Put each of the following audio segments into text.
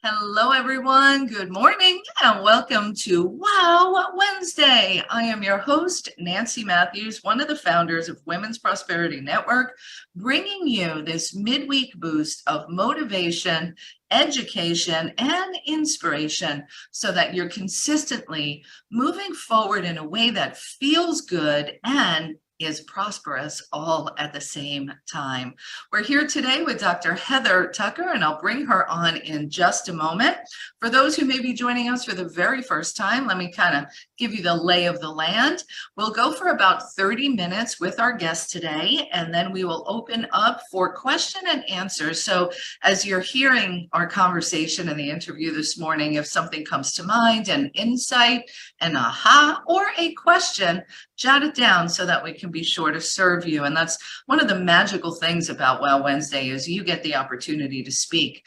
Hello, everyone. Good morning and welcome to Wow Wednesday. I am your host, Nancy Matthews, one of the founders of Women's Prosperity Network, bringing you this midweek boost of motivation, education, and inspiration so that you're consistently moving forward in a way that feels good and is prosperous all at the same time. We're here today with Dr. Heather Tucker, and I'll bring her on in just a moment. For those who may be joining us for the very first time, let me kind of give you the lay of the land. We'll go for about 30 minutes with our guest today, and then we will open up for question and answers. So as you're hearing our conversation and the interview this morning, if something comes to mind, an insight, an aha, or a question, jot it down so that we can be sure to serve you. And that's one of the magical things about Wow Wednesday is you get the opportunity to speak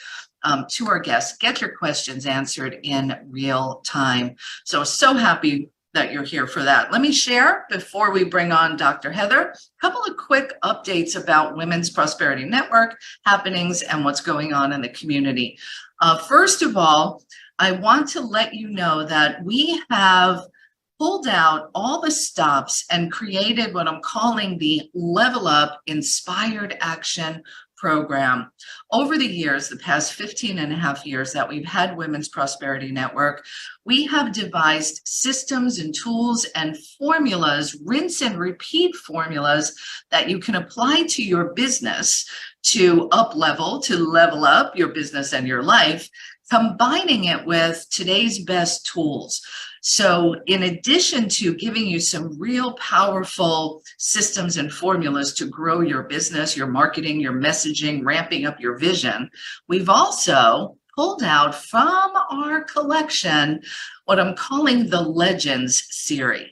to our guests, get your questions answered in real time. So happy that you're here for that. Let me share, before we bring on Dr. Heather, a couple of quick updates about Women's Prosperity Network happenings and what's going on in the community. First of all, I want to let you know that we have pulled out all the stops and created what I'm calling the Level Up Inspired Action program. Over the years, the past 15 and a half years that we've had Women's Prosperity Network, we have devised systems and tools and formulas, rinse and repeat formulas that you can apply to your business to up-level, to level up your business and your life, combining it with today's best tools. So in addition to giving you some real powerful systems and formulas to grow your business, your marketing, your messaging, ramping up your vision, we've also pulled out from our collection what I'm calling the Legends series.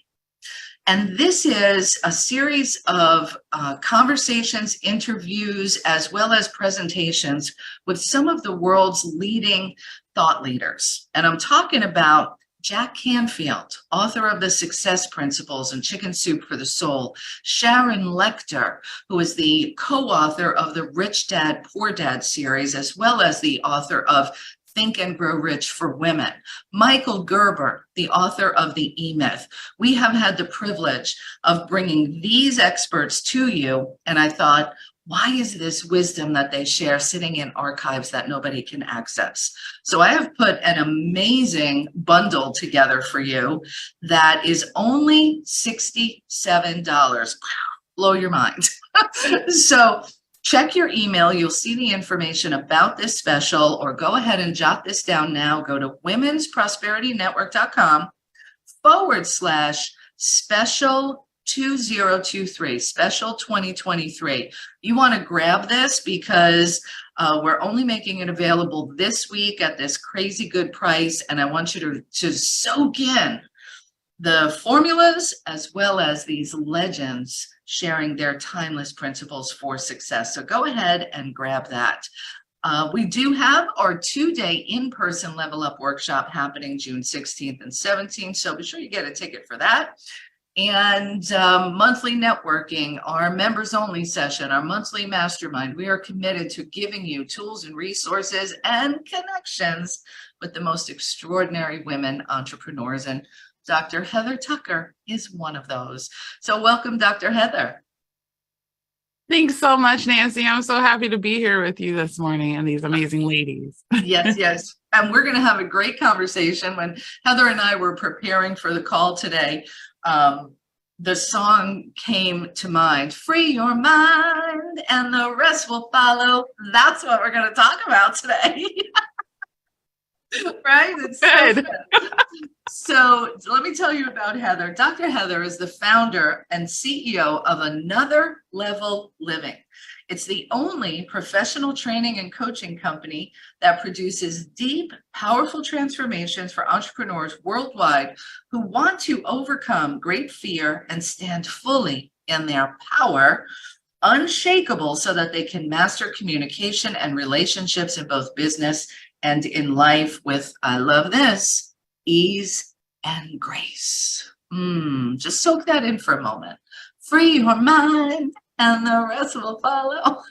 And this is a series of conversations, interviews, as well as presentations with some of the world's leading thought leaders. And I'm talking about Jack Canfield, author of The Success Principles and Chicken Soup for the Soul. Sharon Lechter, who is the co-author of the Rich Dad, Poor Dad series, as well as the author of Think and Grow Rich for Women. Michael Gerber, the author of The E-Myth. We have had the privilege of bringing these experts to you, and I thought, why is this wisdom that they share sitting in archives that nobody can access? So I have put an amazing bundle together for you that is only $67. Blow your mind. So check your email. You'll see the information about this special, or go ahead and jot this down now. Go to womensprosperityNetwork.com/special 2023, special 2023. You want to grab this because we're only making it available this week at this crazy good price. And I want you to soak in the formulas as well as these legends sharing their timeless principles for success. So go ahead and grab that. We do have our 2-day in-person Level Up workshop happening June 16th and 17th. So be sure you get a ticket for that. And monthly networking, our members only session, our monthly mastermind. We are committed to giving you tools and resources and connections with the most extraordinary women entrepreneurs. And Dr. Heather Tucker is one of those. So welcome, Dr. Heather. Thanks so much, Nancy. I'm so happy to be here with you this morning and these amazing ladies. Yes. And we're going to have a great conversation. When Heather and I were preparing for the call today, the song came to mind, Free Your Mind and the Rest Will Follow. That's what we're going to talk about today. Right? It's good. So let me tell you about Heather. Dr. Heather is the founder and CEO of Another Level Living. It's the only professional training and coaching company that produces deep, powerful transformations for entrepreneurs worldwide who want to overcome great fear and stand fully in their power, unshakable, so that they can master communication and relationships in both business and in life with, I love this, ease and grace. Just soak that in for a moment. Free your mind and the rest will follow.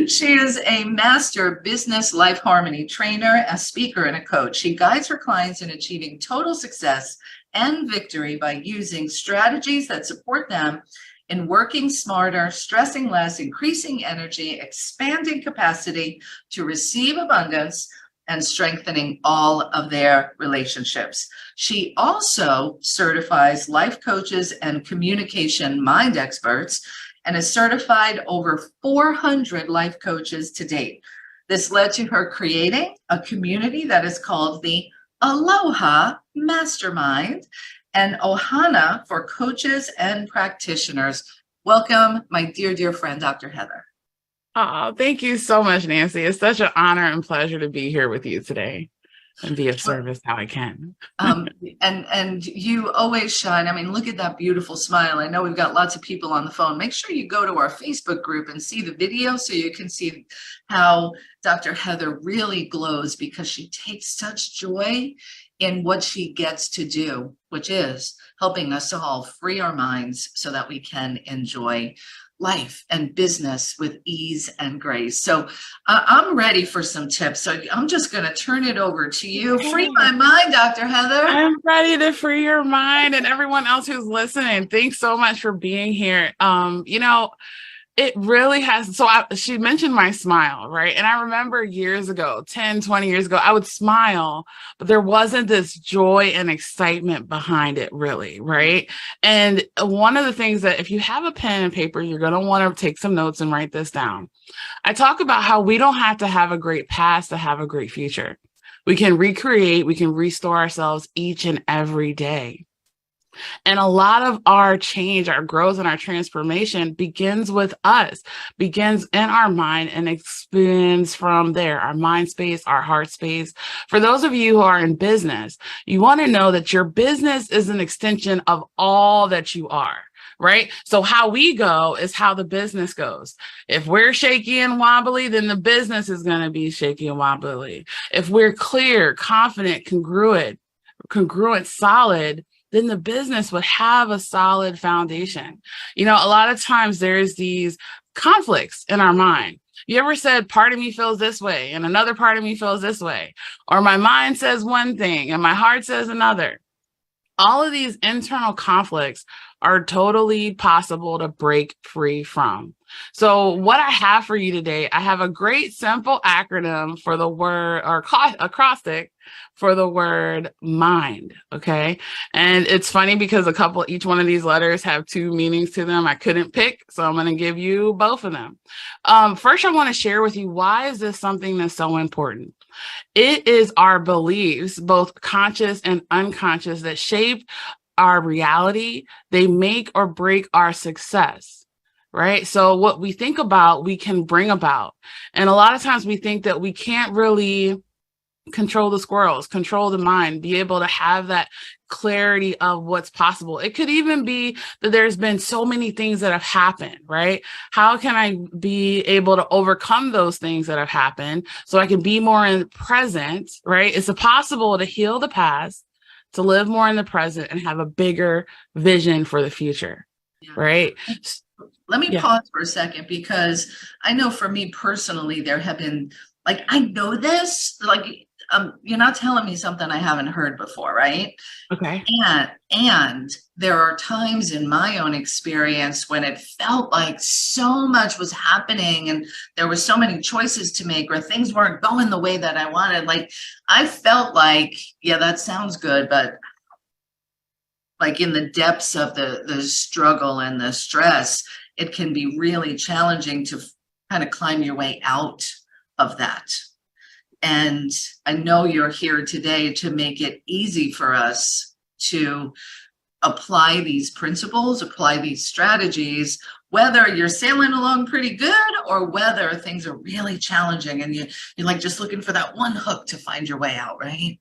She is a master business life harmony trainer, a speaker, and a coach. She guides her clients in achieving total success and victory by using strategies that support them in working smarter, stressing less, increasing energy, expanding capacity to receive abundance, and strengthening all of their relationships. She also certifies life coaches and communication mind experts and has certified over 400 life coaches to date. This led to her creating a community that is called the Aloha Mastermind and Ohana for coaches and practitioners. Welcome, my dear, dear friend, Dr. Heather. Oh, thank you so much, Nancy. It's such an honor and pleasure to be here with you today and be of service how I can. And you always shine. I mean, look at that beautiful smile. I know we've got lots of people on the phone. Make sure you go to our Facebook group and see the video so you can see how Dr. Heather really glows, because she takes such joy in what she gets to do, which is helping us all free our minds so that we can enjoy life and business with ease and grace. So I'm ready for some tips. So I'm just going to turn it over to you. Free my mind, Dr. Heather. I'm ready to free your mind, and everyone else who's listening. Thanks so much for being here. It really has. So she mentioned my smile, right? And I remember years ago, 10, 20 years ago, I would smile, but there wasn't this joy and excitement behind it really, right? And one of the things that if you have a pen and paper, you're going to want to take some notes and write this down. I talk about how we don't have to have a great past to have a great future. We can recreate, we can restore ourselves each and every day. And a lot of our change, our growth, and our transformation begins with us, begins in our mind and expands from there, our mind space, our heart space. For those of you who are in business, you want to know that your business is an extension of all that you are. Right? So how we go is how the business goes. If we're shaky and wobbly, then the business is going to be shaky and wobbly. If we're clear, confident, congruent, solid, then the business would have a solid foundation. You know, a lot of times there's these conflicts in our mind. You ever said, part of me feels this way and another part of me feels this way, or my mind says one thing and my heart says another. All of these internal conflicts are totally possible to break free from. So what I have for you today, I have a great simple acronym for the word, or acrostic for the word mind. Okay. And it's funny because each one of these letters have two meanings to them. I couldn't pick, so I'm going to give you both of them. First, I want to share with you, why is this something that's so important? It is our beliefs, both conscious and unconscious, that shape our reality. They make or break our success, right? So what we think about, we can bring about. And a lot of times we think that we can't really control the squirrels, control the mind, be able to have that clarity of what's possible. It could even be that there's been so many things that have happened, right? How can I be able to overcome those things that have happened so I can be more in the present, right? It's possible to heal the past, to live more in the present, and have a bigger vision for the future, right? Let me pause for a second, because I know for me personally, there have been, like, I know this, like, you're not telling me something I haven't heard before, right? Okay. And there are times in my own experience when it felt like so much was happening and there were so many choices to make, or things weren't going the way that I wanted. Like, I felt like, yeah, that sounds good, but like in the depths of the struggle and the stress, it can be really challenging to kind of climb your way out of that. And I know you're here today to make it easy for us to apply these principles, apply these strategies, whether you're sailing along pretty good or whether things are really challenging and you're like just looking for that one hook to find your way out, right?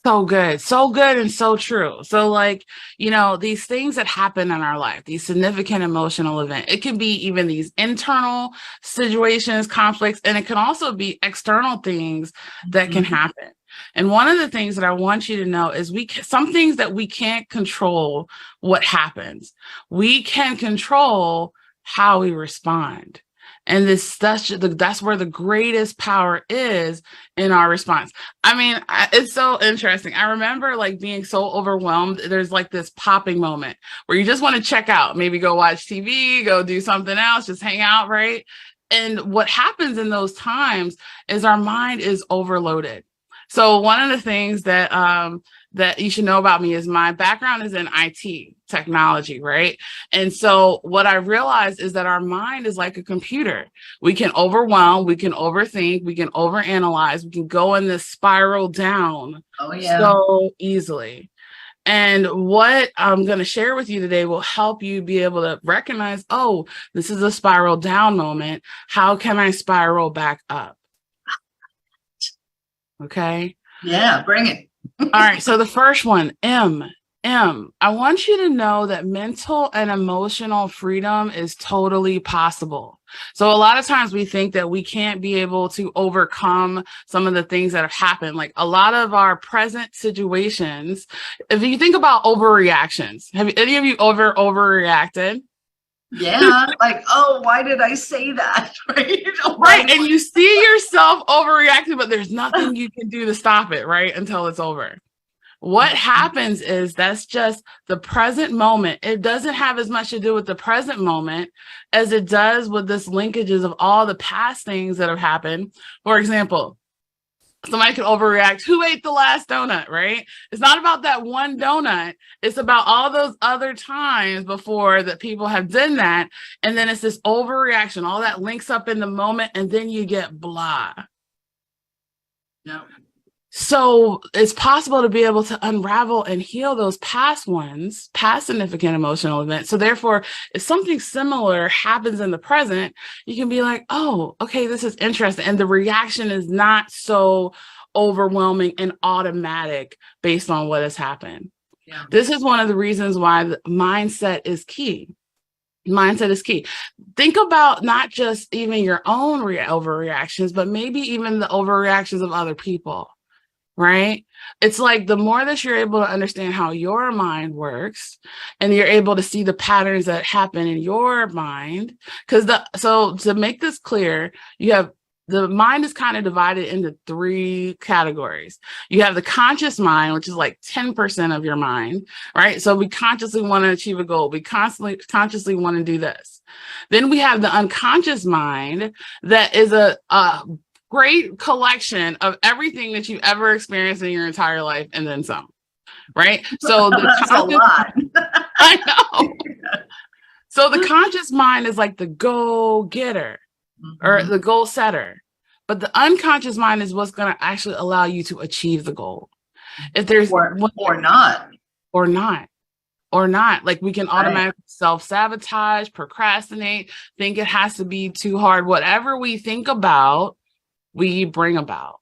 So good and so true. So like, these things that happen in our life, these significant emotional events, it can be even these internal situations, conflicts, and it can also be external things that can happen. And one of the things that I want you to know is some things that we can't control what happens. We can control how we respond. And that's where the greatest power is in our response. I mean, it's so interesting. I remember like being so overwhelmed. There's like this popping moment where you just want to check out, maybe go watch TV, go do something else, just hang out, right? And what happens in those times is our mind is overloaded. So one of the things that you should know about me is my background is in IT technology, right? And so what I realized is that our mind is like a computer. We can overwhelm, we can overthink, we can overanalyze, we can go in this spiral down so easily. And what I'm going to share with you today will help you be able to recognize, oh, this is a spiral down moment. How can I spiral back up? Okay. Yeah, bring it. All right. So the first one, M, I want you to know that mental and emotional freedom is totally possible. So a lot of times we think that we can't be able to overcome some of the things that have happened. Like a lot of our present situations, if you think about overreactions, have any of you overreacted? Yeah, like, oh, why did I say that? Right. Right. And you see yourself overreacting, but there's nothing you can do to stop it, right? Until it's over. What happens is that's just the present moment. It doesn't have as much to do with the present moment as it does with this linkages of all the past things that have happened. For example, somebody could overreact. Who ate the last donut, right? It's not about that one donut. It's about all those other times before that people have done that. And then it's this overreaction. All that links up in the moment. And then you get blah. Yeah. So it's possible to be able to unravel and heal those past significant emotional events. So therefore, if something similar happens in the present, you can be like, oh, okay, this is interesting. And the reaction is not so overwhelming and automatic based on what has happened. Yeah. This is one of the reasons why the mindset is key. Mindset is key. Think about not just even your own overreactions, but maybe even the overreactions of other people. Right? It's like the more that you're able to understand how your mind works and you're able to see the patterns that happen in your mind, so to make this clear, you have the mind is kind of divided into 3 categories. You have the conscious mind, which is like 10% of your mind, right? So we consciously want to achieve a goal. We consciously want to do this. Then we have the unconscious mind that is a great collection of everything that you've ever experienced in your entire life and then some, right? So that's a lot. I know. So the conscious mind is like the go-getter or the goal setter, but the unconscious mind is what's going to actually allow you to achieve the goal. If there's or not, like we can automatically self-sabotage, procrastinate, think it has to be too hard. Whatever we think about, we bring about.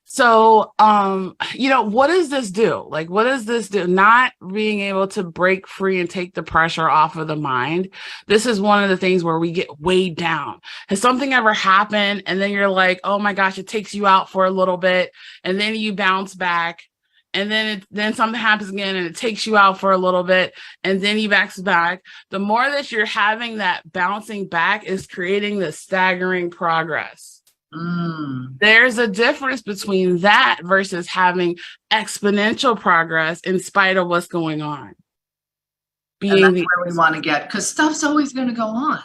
So, what does this do? Like, what does this do? Not being able to break free and take the pressure off of the mind. This is one of the things where we get weighed down. Has something ever happened? And then you're like, oh my gosh, it takes you out for a little bit. And then you bounce back. And then something happens again and it takes you out for a little bit and then you bounce back. The more that you're having that bouncing back is creating the staggering progress. There's a difference between that versus having exponential progress in spite of what's going on. And that's where we want to get, because stuff's always going to go on.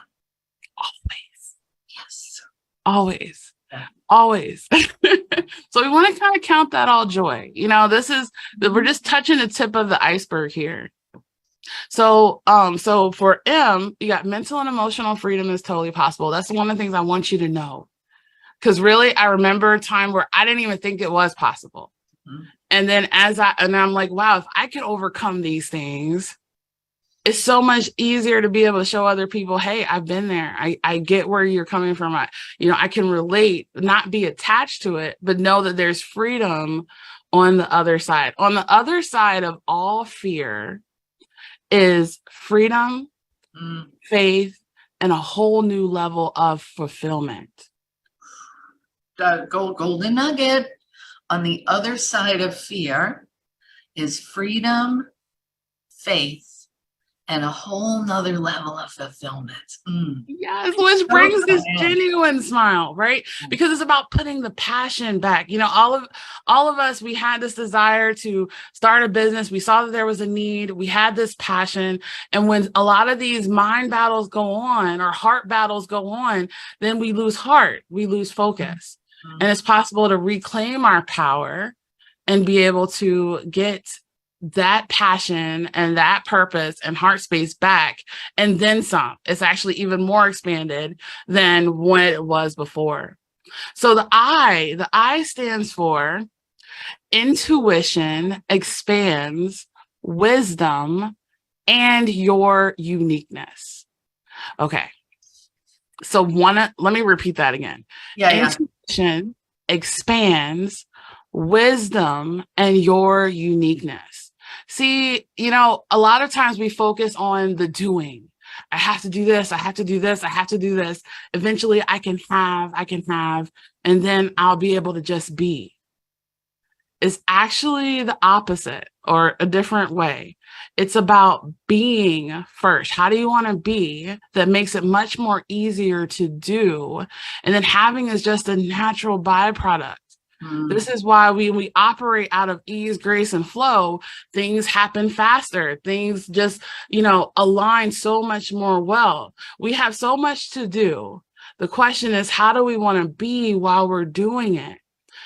Always. Yes. Always. Always. So we want to kind of count that all joy. We're just touching the tip of the iceberg here. So for M, you got mental and emotional freedom is totally possible. That's one of the things I want you to know. Because really, I remember a time where I didn't even think it was possible. And then I'm like, wow, if I could overcome these things, it's so much easier to be able to show other people, hey, I've been there. I get where you're coming from. I can relate, not be attached to it, but know that there's freedom on the other side. On the other side of all fear is freedom, faith, and a whole new level of fulfillment. The golden nugget. On the other side of fear is freedom, faith, and a whole nother level of fulfillment. Yes, which So brings this fun. genuine smile, right? Because it's about putting the passion back. All of us, we had this desire to start a business. We saw that there was a need. We had this passion. And when a lot of these mind battles go on or heart battles go on, then we lose heart, we lose focus. And it's possible to reclaim our power and be able to get that passion and that purpose and heart space back, and then some. It's actually even more expanded than what it was before. So the I stands for intuition, expands, wisdom, and your uniqueness. Okay. So let me repeat that again. Intuition expands, wisdom, and your uniqueness. See, a lot of times we focus on the doing. I have to do this. I have to do this. I have to do this. Eventually I can have, and then I'll be able to just be. It's actually the opposite, or a different way. It's about being first. How do you want to be? That makes it much more easier to do. And then having is just a natural byproduct. This is why we operate out of ease, grace, and flow. Things happen faster. Things just, align so much more well. We have so much to do. The question is, how do we want to be while we're doing it?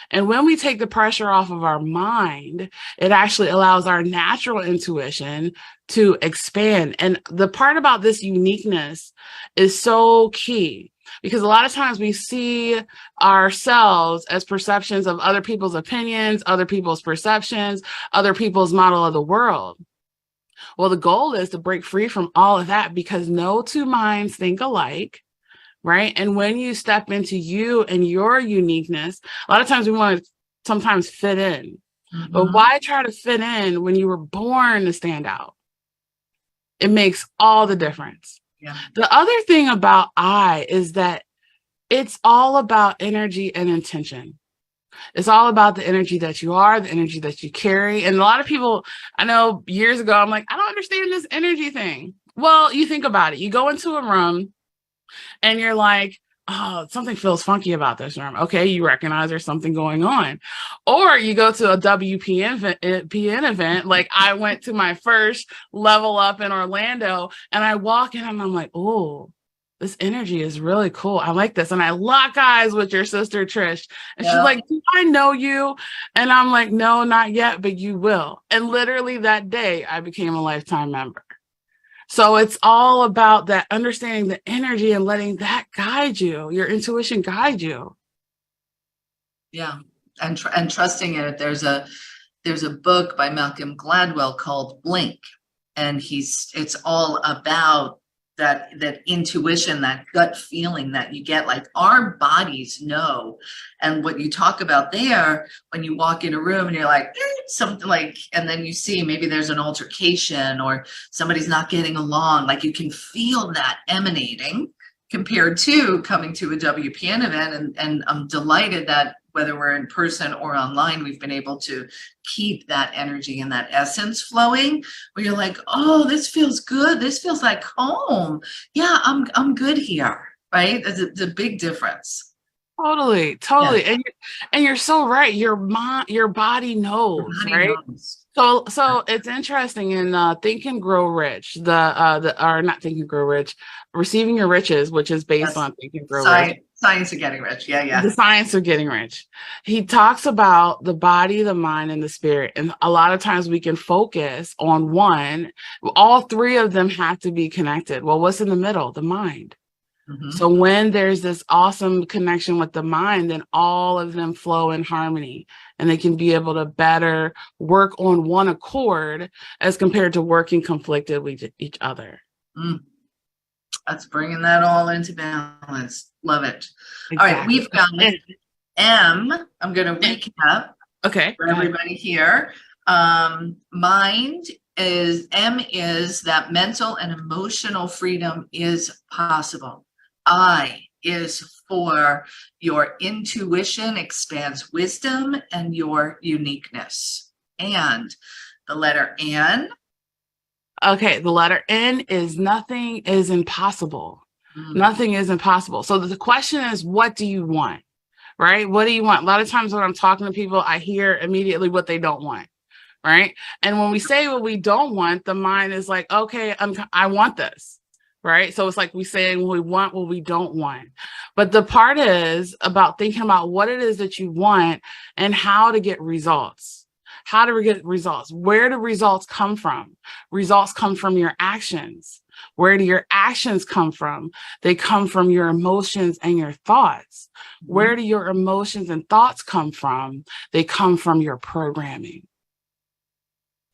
And when we take the pressure off of our mind, it actually allows our natural intuition to expand. And the part about this uniqueness is so key, because a lot of times we see ourselves as perceptions of other people's opinions, other people's perceptions, other people's model of the world. Well, the goal is to break free from all of that, because no two minds think alike. Right. And when you step into you and your uniqueness, a lot of times we want to sometimes fit in. But why try to fit in when you were born to stand out? It makes all the difference. Yeah. The other thing about I is that it's all about energy and intention. It's all about the energy that you are, the energy that you carry. And a lot of people, I know years ago, I'm like, I don't understand this energy thing. Well, you think about it. You go into a room and you're like, oh, something feels funky about this room. Okay, you recognize there's something going on. Or you go to a WPN event. Like I went to my first level up in Orlando, and I walk in and I'm like, oh, this energy is really cool. I like this. And I lock eyes with your sister, Trish. And she's like, do I know you? And I'm like, no, not yet, but you will. And literally that day, I became a lifetime member. So it's all about that, understanding the energy and letting that guide you, your intuition guide you. Yeah. And trusting it. There's a book by Malcolm Gladwell called Blink. And it's all about that intuition, that gut feeling that you get. Like our bodies know. And what you talk about there, when you walk in a room and you're like, something like, and then you see maybe there's an altercation or somebody's not getting along, like you can feel that emanating, compared to coming to a WPN event. And I'm delighted that whether we're in person or online, we've been able to keep that energy and that essence flowing, where you're like, oh, this feels good. This feels like home. Yeah, I'm good here, right? It's a big difference. Totally. Yeah. And you're so right. Your body knows, right? Knows. So it's interesting in Think and Grow Rich, not Think and Grow Rich, Receiving Your Riches, which is based on Think and Grow Rich. Science of Getting Rich. Yeah. The Science of Getting Rich. He talks about the body, the mind, and the spirit. And a lot of times we can focus on one. All three of them have to be connected. Well, what's in the middle? The mind. Mm-hmm. So when there's this awesome connection with the mind, then all of them flow in harmony, and they can be able to better work on one accord as compared to working conflicted with each other. That's bringing that all into balance. Love it. Exactly. All right, we've got M. I'm going to recap. Okay. For everybody here. Mind is that mental and emotional freedom is possible. I is for your intuition expands wisdom and your uniqueness. And the letter N. Okay, the letter N is nothing is impossible. Mm. Nothing is impossible. So the question is, what do you want? Right? What do you want? A lot of times when I'm talking to people, I hear immediately what they don't want. Right? And when we say what we don't want, the mind is like, okay, I want this. Right? So it's like we saying we want what we don't want. But the part is about thinking about what it is that you want and how to get results. How do we get results? Where do results come from? Results come from your actions. Where do your actions come from? They come from your emotions and your thoughts. Where do your emotions and thoughts come from? They come from your programming.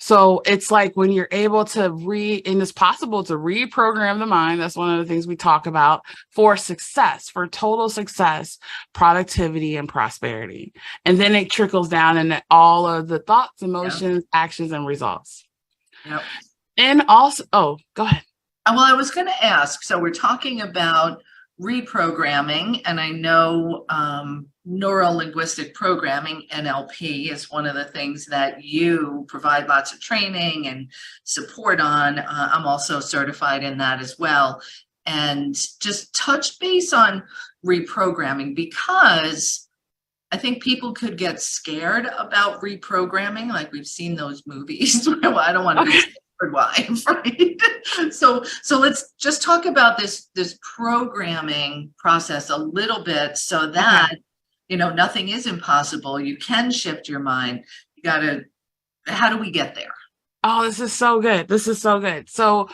So it's like when you're able to and it's possible to reprogram the mind. That's one of the things we talk about for success, for total success, productivity, and prosperity. And then it trickles down into all of the thoughts, emotions, actions, and results. Yep. And also, go ahead. Well, I was going to ask, so we're talking about reprogramming, and I know neuro-linguistic programming, NLP, is one of the things that you provide lots of training and support on. I'm also certified in that as well. And just touch base on reprogramming, because I think people could get scared about reprogramming. Like, we've seen those movies. Well, I don't want to be why, right? So let's just talk about this programming process a little bit, so that nothing is impossible. You can shift your mind. How do we get there? Oh, this is so good. This is so good. So,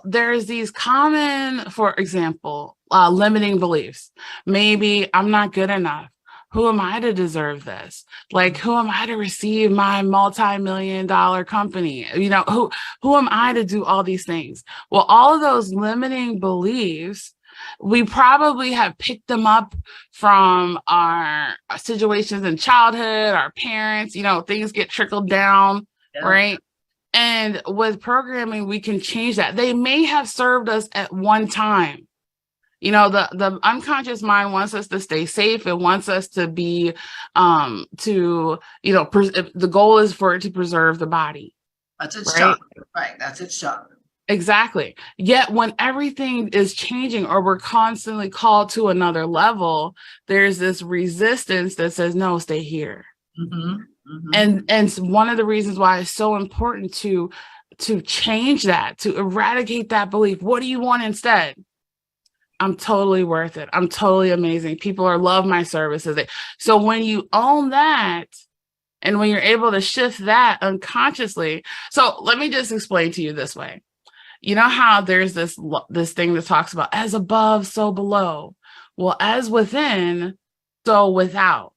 there's these common, for example, limiting beliefs. Maybe I'm not good enough. Who am I to deserve this? Like, who am I to receive my multi-million-dollar company? Who am I to do all these things? Well, all of those limiting beliefs, we probably have picked them up from our situations in childhood, our parents, things get trickled down, right? And with programming, we can change that. They may have served us at one time. The unconscious mind wants us to stay safe. It wants us to be, the goal is for it to preserve the body. That's its job, right? That's its job. Exactly. Yet when everything is changing, or we're constantly called to another level, there's this resistance that says, no, stay here. Mm-hmm. Mm-hmm. And one of the reasons why it's so important to change that, to eradicate that belief. What do you want instead? I'm totally worth it. I'm totally amazing. People love my services. So when you own that, and when you're able to shift that unconsciously, so let me just explain to you this way. You know how there's this thing that talks about as above, so below. Well, as within, so without.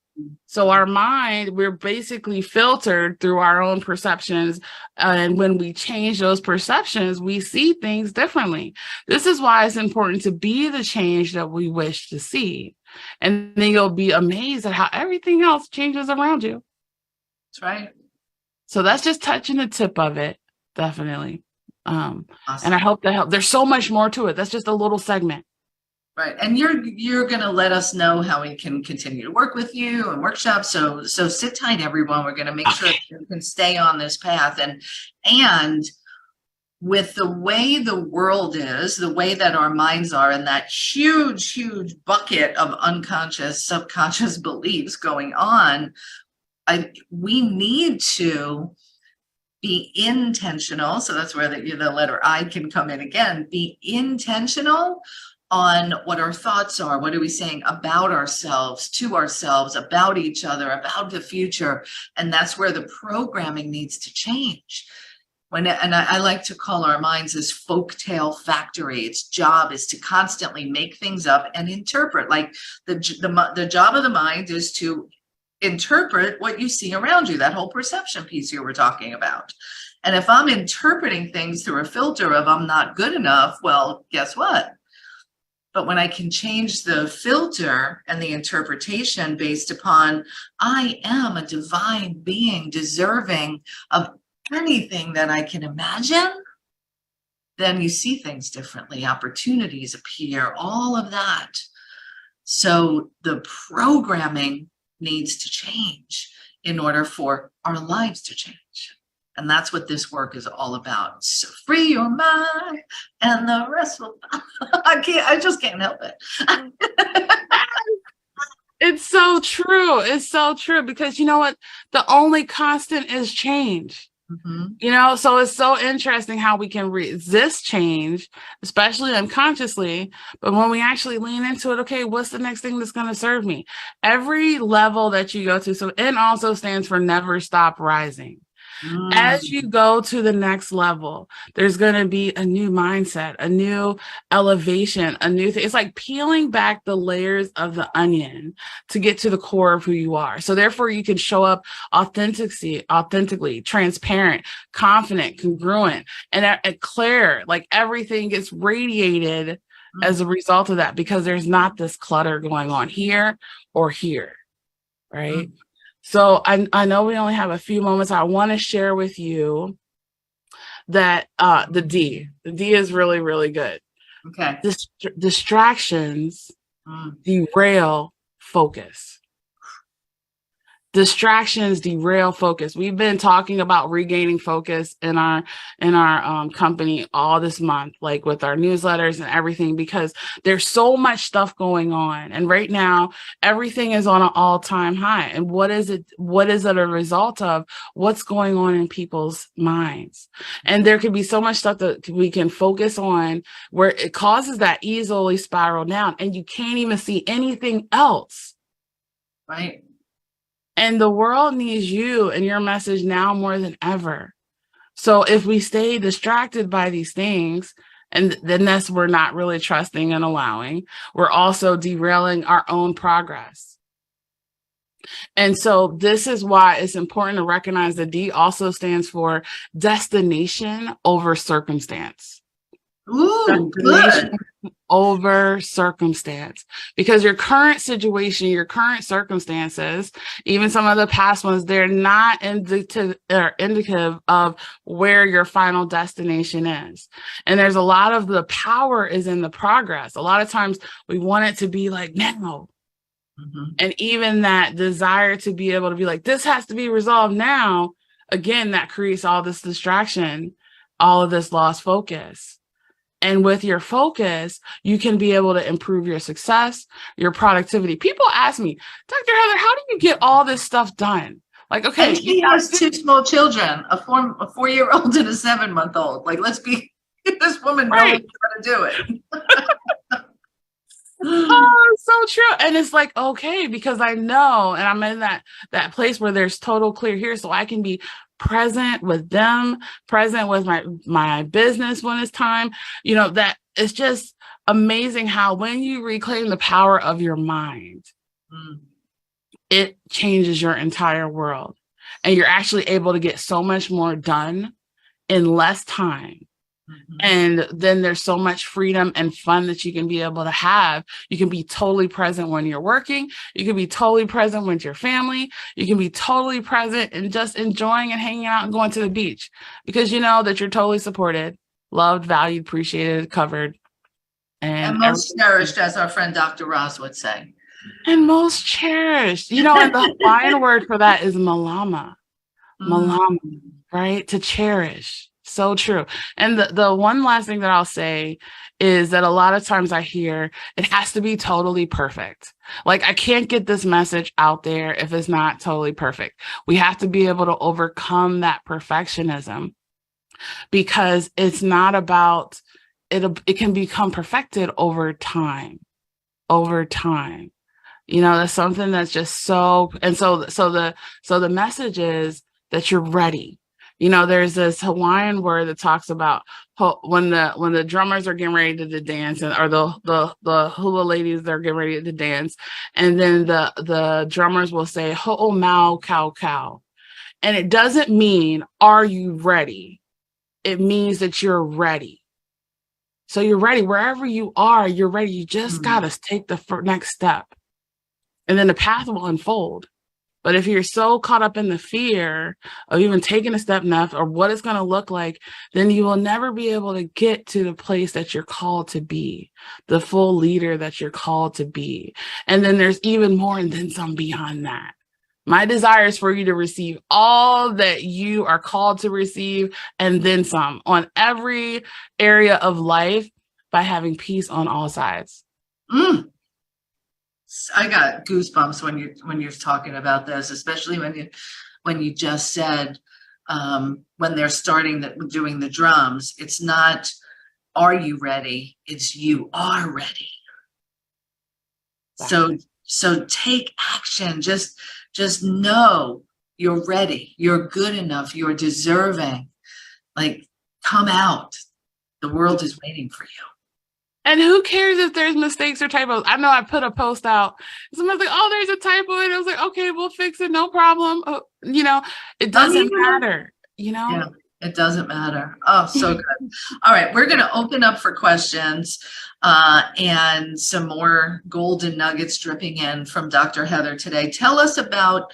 So our mind, we're basically filtered through our own perceptions. And when we change those perceptions, we see things differently. This is why it's important to be the change that we wish to see. And then you'll be amazed at how everything else changes around you. That's right. So that's just touching the tip of it. Definitely. Awesome. And I hope that helped. There's so much more to it. That's just a little segment. Right. And you're going to let us know how we can continue to work with you and workshops. So sit tight, everyone. We're going to make sure that you can stay on this path. And with the way the world is, the way that our minds are, and that huge, huge bucket of unconscious, subconscious beliefs going on, we need to be intentional. So that's where the letter I can come in again. Be intentional on what our thoughts are. What are we saying about ourselves, to ourselves, about each other, about the future? And that's where the programming needs to change. I like to call our minds this folktale factory. Its job is to constantly make things up and interpret. Like the job of the mind is to interpret what you see around you, that whole perception piece you were talking about. And if I'm interpreting things through a filter of I'm not good enough, well, guess what? But when I can change the filter and the interpretation based upon I am a divine being deserving of anything that I can imagine, then you see things differently. Opportunities appear, all of that. So the programming needs to change in order for our lives to change. And that's what this work is all about. So free your mind and the rest will, I just can't help it. It's so true. It's so true because you know what? The only constant is change. So it's so interesting how we can resist change, especially unconsciously. But when we actually lean into it, okay, what's the next thing that's going to serve me? Every level that you go to. So N also stands for never stop rising. As you go to the next level, there's going to be a new mindset, a new elevation, a new thing. It's like peeling back the layers of the onion to get to the core of who you are. So therefore you can show up authentically, transparent, confident, congruent, and clear, like everything gets radiated as a result of that, because there's not this clutter going on here or here, right? So I know we only have a few moments. I want to share with you that the D is really, really good. Okay. Distractions derail focus. Distractions derail focus. We've been talking about regaining focus in our company all this month, like with our newsletters and everything, because there's so much stuff going on. And right now, everything is on an all-time high. And what is it a result of? What's going on in people's minds? And there could be so much stuff that we can focus on where it causes that easily spiral down, and you can't even see anything else. Right. And the world needs you and your message now more than ever. So if we stay distracted by these things, and then we're not really trusting and allowing, we're also derailing our own progress. And so this is why it's important to recognize that D also stands for destination over circumstance. Ooh, good. Over circumstance, because your current situation, your current circumstances, even some of the past ones, they're not indicative of where your final destination is. And there's a lot of the power is in the progress. A lot of times we want it to be like now. And even that desire to be able to be like, this has to be resolved now. Again, that creates all this distraction, all of this lost focus. And with your focus, you can be able to improve your success, your productivity. People ask me, Dr. Heather, how do you get all this stuff done? Like, okay. And she has two small children, a 4-year-old and a 7-month-old. Like, this woman knows how to do it. Oh, so true. And it's like, okay, because I know, and I'm in that place where there's total clear here, so I can be present with them, present with my business when it's time. That it's just amazing how when you reclaim the power of your mind, it changes your entire world. And you're actually able to get so much more done in less time. And then there's so much freedom and fun that you can be able to have. You can be totally present when you're working. You can be totally present with your family. You can be totally present and just enjoying and hanging out and going to the beach, because you know that you're totally supported, loved, valued, appreciated, covered. And most cherished, as our friend Dr. Roz would say. And most cherished. And the Hawaiian word for that is malama. Malama, right? To cherish. So true. And the one last thing that I'll say is that a lot of times I hear it has to be totally perfect. Like, I can't get this message out there if it's not totally perfect. We have to be able to overcome that perfectionism, because it's not about it. It can become perfected over time. That's something that's just so. And so the message is that you're ready. There's this Hawaiian word that talks about when the drummers are getting ready to dance, or the hula ladies, they're getting ready to dance, and then the drummers will say ho'o mau kau kau, and it doesn't mean are you ready. It means that you're ready. So you're ready wherever you are. You're ready. You just gotta take the next step, and then the path will unfold. But if you're so caught up in the fear of even taking a step enough or what it's going to look like, then you will never be able to get to the place that you're called to be, the full leader that you're called to be. And then there's even more and then some beyond that. My desire is for you to receive all that you are called to receive and then some on every area of life by having peace on all sides. Mm. I got goosebumps when you're talking about this, especially when you just said when they're starting doing the drums, it's not, are you ready? It's you are ready. Exactly. So take action. Just know you're ready. You're good enough. You're deserving. Like, come out. The world is waiting for you. And who cares if there's mistakes or typos? I know I put a post out. Someone's like, "Oh, there's a typo," and I was like, "Okay, we'll fix it. No problem." It doesn't matter. Yeah, it doesn't matter. Oh, so good. All right, we're going to open up for questions and some more golden nuggets dripping in from Dr. Heather today. Tell us about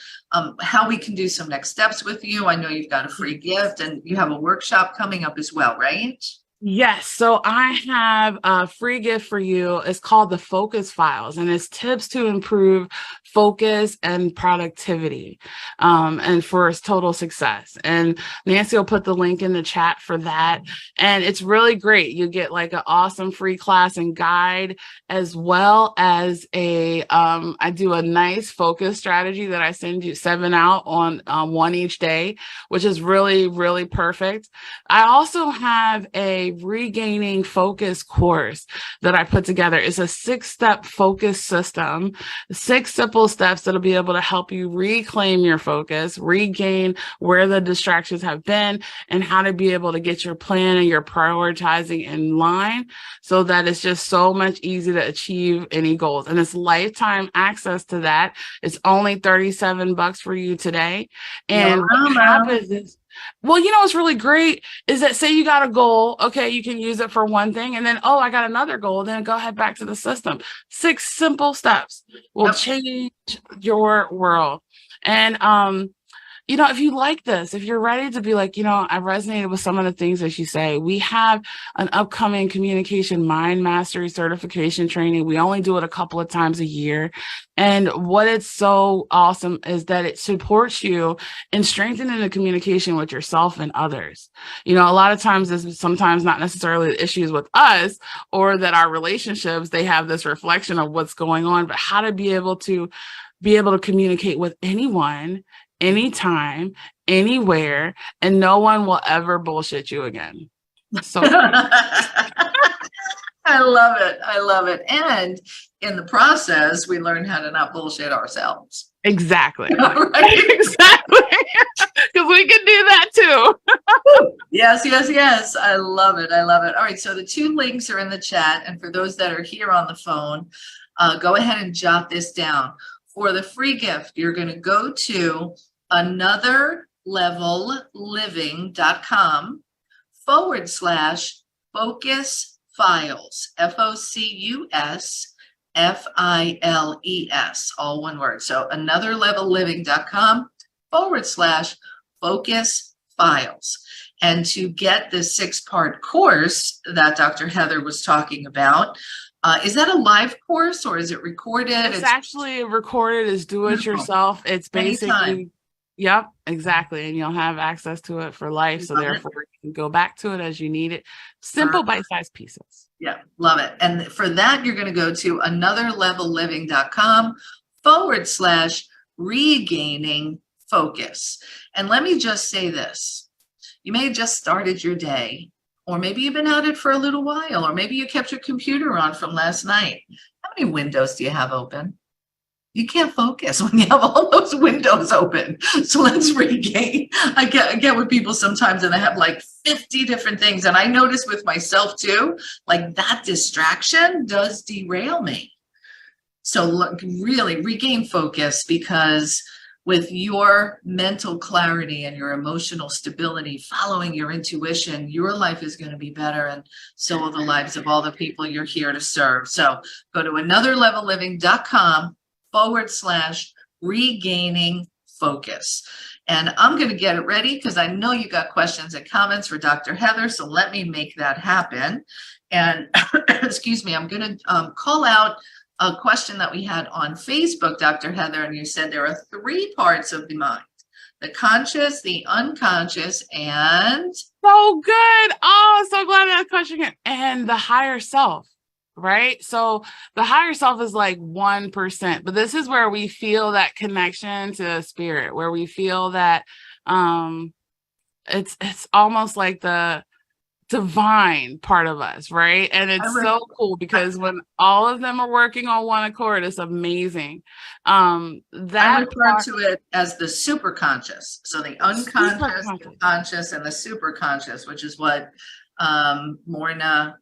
how we can do some next steps with you. I know you've got a free gift and you have a workshop coming up as well, right? Yes. So I have a free gift for you. It's called the Focus Files, and it's tips to improve focus and productivity and for total success. And Nancy will put the link in the chat for that. And it's really great. You get like an awesome free class and guide, as well as I do a nice focus strategy that I send you 7 out on one each day, which is really, really perfect. I also have a regaining focus course that I put together. It's a 6-step focus system, 6 simple steps that'll be able to help you reclaim your focus, regain where the distractions have been, and how to be able to get your plan and your prioritizing in line so that it's just so much easier to achieve any goals. And it's lifetime access to that. It's only $37 for you today. And what happens is, well, what's really great is that, say you got a goal, okay, you can use it for one thing, and then, oh, I got another goal, then go ahead back to the system. 6 simple steps will change your world. And if you like this, if you're ready to be like, I resonated with some of the things that you say, we have an upcoming communication mind mastery certification training. We only do it a couple of times a year. And what it's so awesome is that it supports you in strengthening the communication with yourself and others. A lot of times it's sometimes not necessarily the issues with us or that our relationships, they have this reflection of what's going on, but how to be able to communicate with anyone, anytime, anywhere, and no one will ever bullshit you again. So I love it. I love it. And in the process, we learn how to not bullshit ourselves. Exactly. Right? Exactly. Because we can do that too. Yes. I love it. I love it. All right. So the 2 links are in the chat. And for those that are here on the phone, go ahead and jot this down. For the free gift, you're going to go to anotherleveliving.com/focus files, FOCUS FILES, all one word. So anotherleveliving.com/focus files. And to get the 6-part course that Dr. Heather was talking about, is that a live course or is it recorded? It's actually recorded. It's do it yourself. It's basically, anytime. Yep, exactly. And you'll have access to it for life. So therefore you can go back to it as you need it. Simple bite-sized pieces. Yeah, love it. And for that, you're going to go to anotherlevelliving.com/regaining focus. And let me just say this. You may have just started your day, or maybe you've been at it for a little while, or maybe you kept your computer on from last night. How many windows do you have open? You can't focus when you have all those windows open. So let's regain. I get with people sometimes and they have like 50 different things. And I notice with myself too, like that distraction does derail me. So look, really regain focus, because with your mental clarity and your emotional stability, following your intuition, your life is going to be better, and so will the lives of all the people you're here to serve. So go to anotherlevelliving.com/regaining focus. And I'm going to get it ready because I know you got questions and comments for Dr. Heather. So let me make that happen. And excuse me, I'm going to call out a question that we had on Facebook, Dr. Heather, and you said there are 3 parts of the mind: the conscious, the unconscious, and So good. Oh, so glad that question came. And the higher self, right? So the higher self is like 1%, but this is where we feel that connection to spirit, where we feel that it's almost like the divine part of us, right? And it's so cool because when all of them are working on one accord, it's amazing. I refer to it as the superconscious. So the unconscious, the conscious, and the superconscious, which is what Morna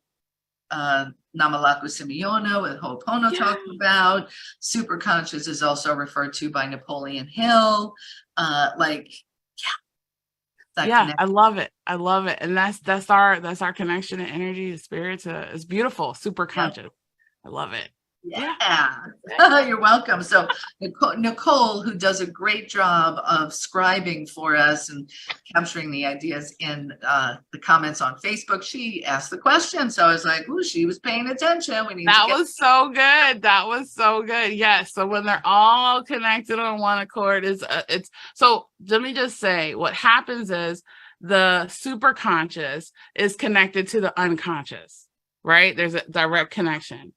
Namalaku Simeona with Ho'opono talked about. Superconscious is also referred to by Napoleon Hill. I love it. I love it. And that's our connection and energy to spirit. It's beautiful. Super conscious. Yep. I love it. Yeah. You're welcome. So Nicole, who does a great job of scribing for us and capturing the ideas in the comments on Facebook, she asked the question. So I was like, ooh, she was paying attention. That was so good. That was so good. Yes. So when they're all connected on one accord, so let me just say what happens is the super conscious is connected to the unconscious, right? There's a direct connection.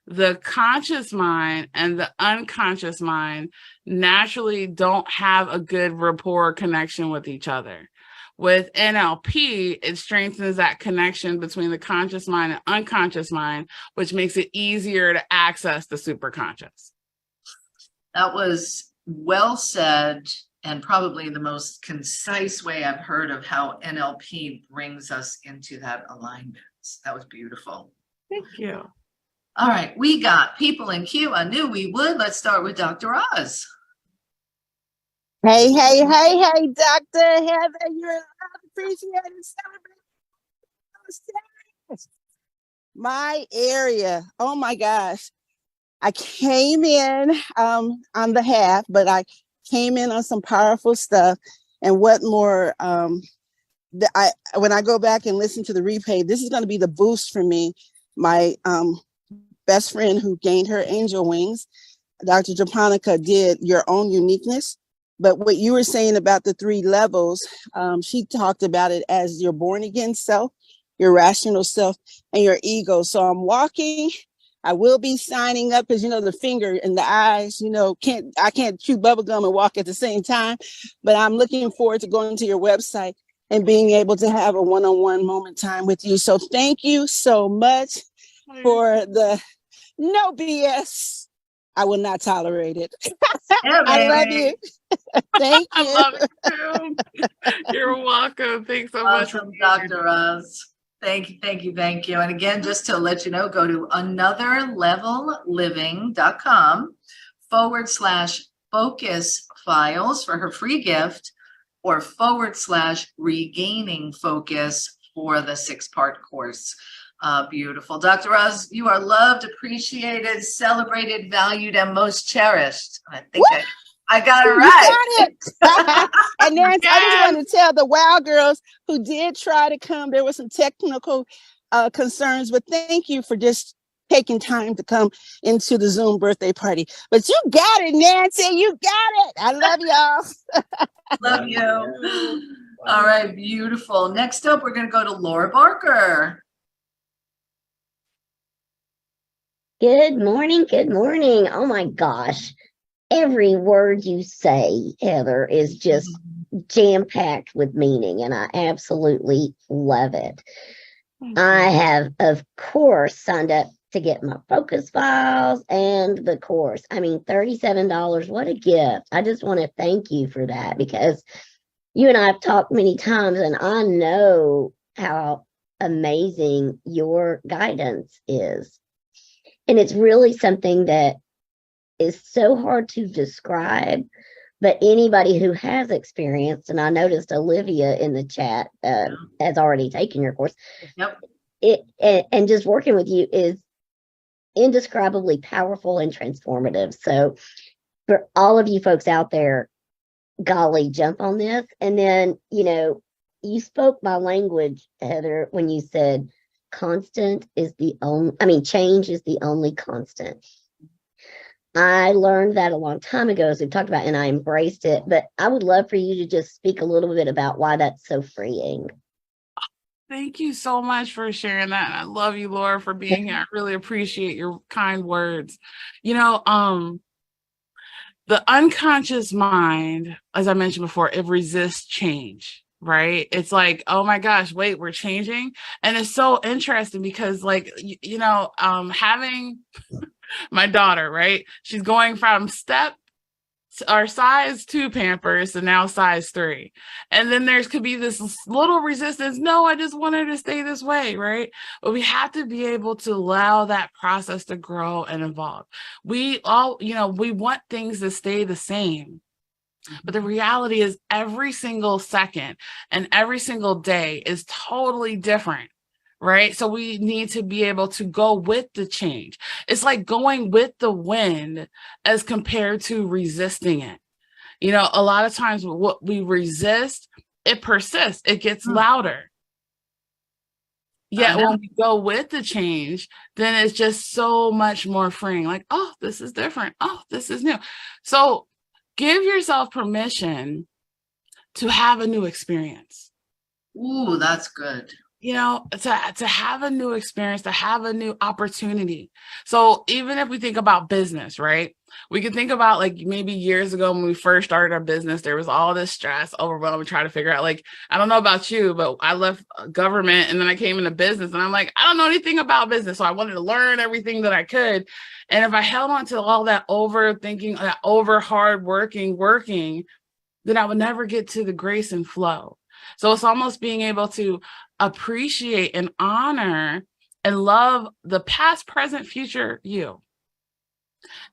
The conscious mind and the unconscious mind naturally don't have a good rapport connection with each other. With NLP, it strengthens that connection between the conscious mind and unconscious mind, which makes it easier to access the superconscious. That was well said, and probably the most concise way I've heard of how NLP brings us into that alignment. That was beautiful. Thank you. All right, we got people in queue. I knew we would. Let's start with Dr. Oz. Hey, Dr. Heather, you're appreciated. My area, oh my gosh. I came in on the half, but I came in on some powerful stuff. And what more, when I go back and listen to the replay, this is going to be the boost for me. My best friend who gained her angel wings, Dr. Japonica, did Your Own Uniqueness. But what you were saying about the 3 levels, she talked about it as your born again self, your rational self, and your ego. So I'm walking. I will be signing up because, the finger and the eyes, I can't chew bubblegum and walk at the same time. But I'm looking forward to going to your website and being able to have a one-on-one moment time with you. So thank you so much for the no BS. I will not tolerate it. I love you. Thank you. I love it too. You're welcome. Thanks so much, Dr. Oz. Thank you. And again, just to let you know, go to anotherlevelliving.com/focus files for her free gift, or /regaining focus for the 6-part course. Beautiful. Dr. Oz, you are loved, appreciated, celebrated, valued, and most cherished. I think I got it right. You got it. And Nancy, I just want to tell the WOW girls who did try to come, there were some technical concerns, but thank you for just taking time to come into the Zoom birthday party. But you got it, Nancy. You got it. I love y'all. Love you. All right, beautiful. Next up, we're going to go to Laura Barker. Good morning. Oh my gosh. Every word you say, Heather, is just jam-packed with meaning, and I absolutely love it. I have, of course, signed up to get my focus files and the course. I mean, $37, what a gift. I just want to thank you for that, because you and I have talked many times, and I know how amazing your guidance is. And it's really something that is so hard to describe, but anybody who has experienced, and I noticed Olivia in the chat has already taken your course. Yep. And just working with you is indescribably powerful and transformative. So for all of you folks out there, golly, jump on this. And then, you spoke my language, Heather, when you said change is the only constant. I learned that a long time ago, as we've talked about, and I embraced it. But I would love for you to just speak a little bit about why that's so freeing. Thank you so much for sharing that. And I love you, Laura, for being here. I really appreciate your kind words. You know, the unconscious mind, as I mentioned before, it resists change, right? It's like, oh my gosh, wait, we're changing. And it's so interesting because like, having my daughter, right? She's going from step or size 2 Pampers and now size 3. And then there's could be this little resistance. No, I just want her to stay this way, right? But we have to be able to allow that process to grow and evolve. We all, we want things to stay the same. But the reality is every single second and every single day is totally different. Right. So we need to be able to go with the change. It's like going with the wind as compared to resisting it. A lot of times what we resist, it persists, it gets louder. Yet when we go with the change, then it's just so much more freeing. Like, oh, this is different. Oh, this is new. So give yourself permission to have a new experience. Ooh, that's good. To have a new experience, to have a new opportunity. So even if we think about business, right? We could think about like maybe years ago when we first started our business, there was all this stress, overwhelm, trying to figure out like, I don't know about you, but I left government and then I came into business and I'm like, I don't know anything about business. So I wanted to learn everything that I could. And if I held on to all that overthinking, that over hard working, then I would never get to the grace and flow. So it's almost being able to appreciate and honor and love the past, present, future you.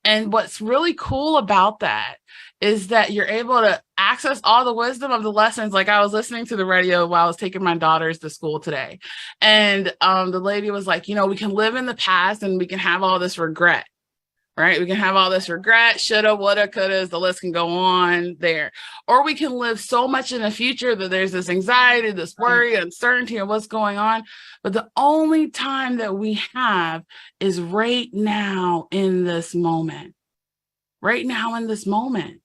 And what's really cool about that is that you're able to access all the wisdom of the lessons. Like I was listening to the radio while I was taking my daughters to school today. And the lady was like, we can live in the past and we can have all this regret. Right? We can have all this regret, shoulda, woulda, coulda, the list can go on there. Or we can live so much in the future that there's this anxiety, this worry, uncertainty of what's going on. But the only time that we have is right now in this moment. Right now in this moment.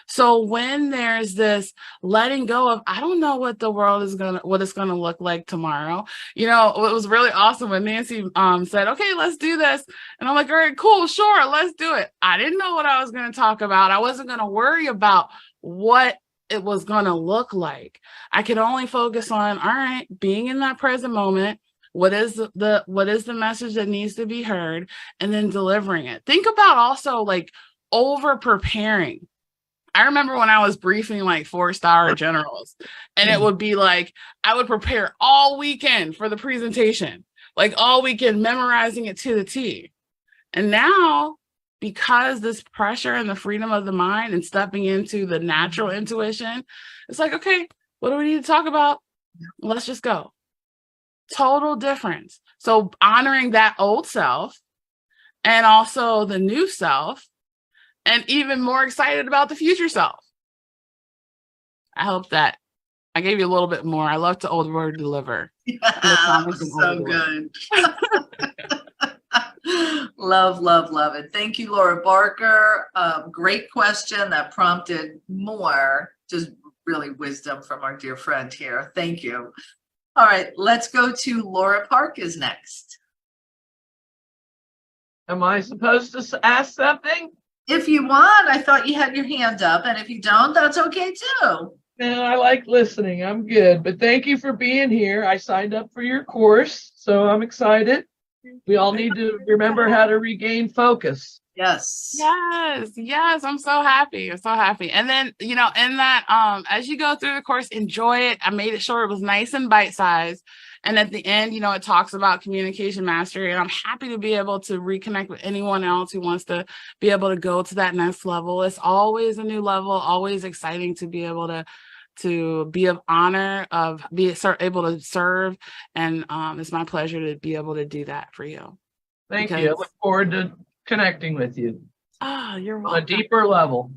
So when there's this letting go of, I don't know what the world is what it's gonna look like tomorrow. It was really awesome when Nancy said, okay, let's do this. And I'm like, all right, cool, sure, let's do it. I didn't know what I was gonna talk about. I wasn't gonna worry about what it was gonna look like. I could only focus on, all right, being in that present moment. What is the message that needs to be heard, and then delivering it. Think about also like over preparing. I remember when I was briefing like 4-star generals and it would be like, I would prepare all weekend for the presentation, like all weekend memorizing it to the T. And now, because this pressure and the freedom of the mind and stepping into the natural intuition, it's like, okay, what do we need to talk about? Let's just go. Total difference. So honoring that old self and also the new self, and even more excited about the future self. I hope that I gave you a little bit more. I love to over deliver. Yeah, so good. Love it. Thank you, Laura Barker. Great question that prompted more, just really wisdom from our dear friend here. Thank you. All right, let's go to Laura Park is next. Am I supposed to ask something? If you want, I thought you had your hand up, and if you don't, that's okay too. No, I like listening. I'm good, but thank you for being here. I signed up for your course, so I'm excited. We all need to remember how to regain focus. Yes. Yes. I'm so happy. And then, in that, as you go through the course, enjoy it. I made it sure it was nice and bite-sized. And at the end, it talks about communication mastery. And I'm happy to be able to reconnect with anyone else who wants to be able to go to that next level. It's always a new level, always exciting to be able to be of honor, able to serve. And it's my pleasure to be able to do that for you. Thank you. I look forward to connecting with you. You're welcome. On a deeper level.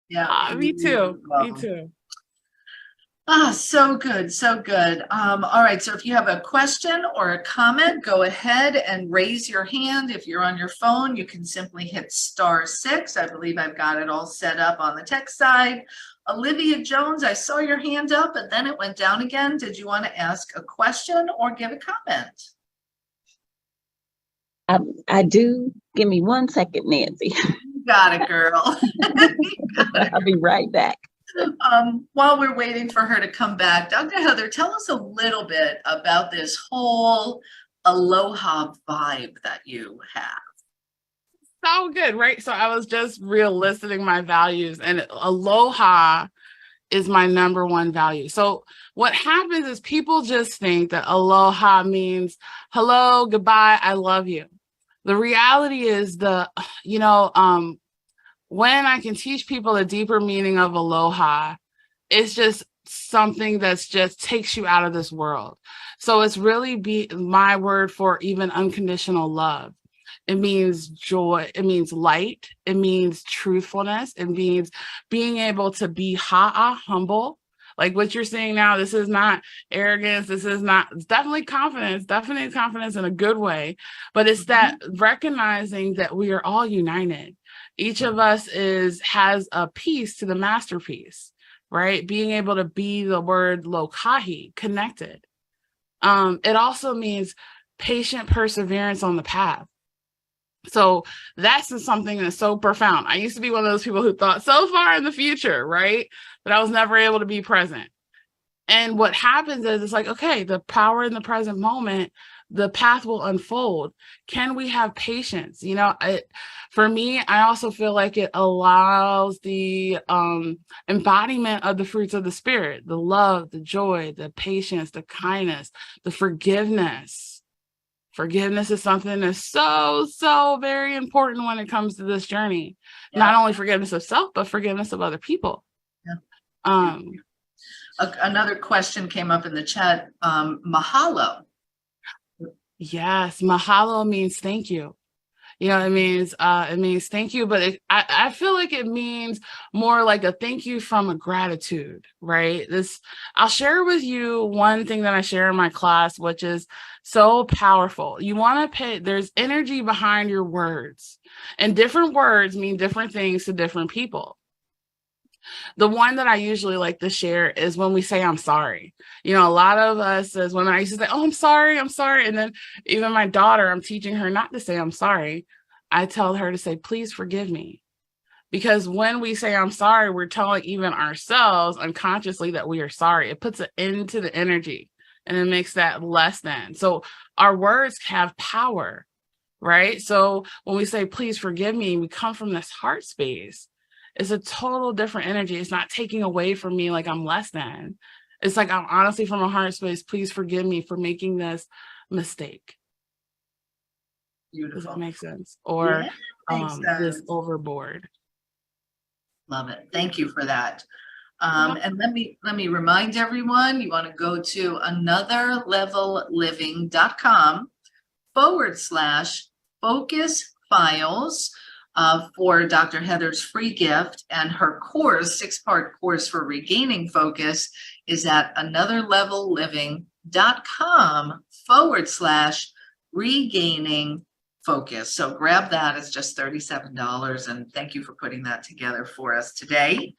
Yeah. Me too. Me too. Ah, so good, so good. All right, so if you have a question or a comment, go ahead and raise your hand. If you're on your phone, you can simply hit *6. I believe I've got it all set up on the text side. Olivia Jones, I saw your hand up and then it went down again. Did you want to ask a question or give a comment? I do. Give me 1 second, Nancy. You got it, girl. I'll be right back. While we're waiting for her to come back, Dr. Heather, tell us a little bit about this whole aloha vibe that you have. So good, right? So I was just listening my values, and aloha is my number one value. So what happens is people just think that aloha means hello, goodbye, I love you. The reality is when I can teach people the deeper meaning of aloha, it's just something that's just takes you out of this world. So it's really my word for even unconditional love. It means joy. It means light. It means truthfulness. It means being able to be humble. Like what you're seeing now, this is not arrogance. This is not, it's definitely confidence in a good way. But it's that recognizing that we are all united. Each of us has a piece to the masterpiece, right? Being able to be the word lokahi, connected. It also means patient perseverance on the path. So that's something that's so profound. I used to be one of those people who thought so far in the future, right? But I was never able to be present. And what happens is it's like, okay, the power in the present moment, the path will unfold. Can we have patience? For me, I also feel like it allows the embodiment of the fruits of the spirit, the love, the joy, the patience, the kindness, the forgiveness. Forgiveness is something that's so, so very important when it comes to this journey. Yeah. Not only forgiveness of self, but forgiveness of other people. Yeah. Another question came up in the chat, mahalo. Yes, mahalo means thank you. It means thank you, but I feel like it means more like a thank you from a gratitude, right? I'll share with you one thing that I share in my class, which is so powerful. You want to there's energy behind your words, and different words mean different things to different people. The one that I usually like to share is when we say, I'm sorry. A lot of us as women, I used to say, oh, I'm sorry. And then even my daughter, I'm teaching her not to say, I'm sorry. I tell her to say, please forgive me. Because when we say, I'm sorry, we're telling even ourselves unconsciously that we are sorry. It puts it into the energy and it makes that less than. So our words have power, right? So when we say, please forgive me, we come from this heart space. It's a total different energy. It's not taking away from me like I'm less than. It's like I'm honestly from a heart space. Please forgive me for making this mistake. Beautiful. Does that make sense? Or this overboard. Love it. Thank you for that. And let me remind everyone, you want to go to anotherlevelliving.com/focus files. For Dr. Heather's free gift, and her course, 6-part course for regaining focus, is at anotherlevelliving.com/regaining focus. So grab that. It's just $37. And thank you for putting that together for us today.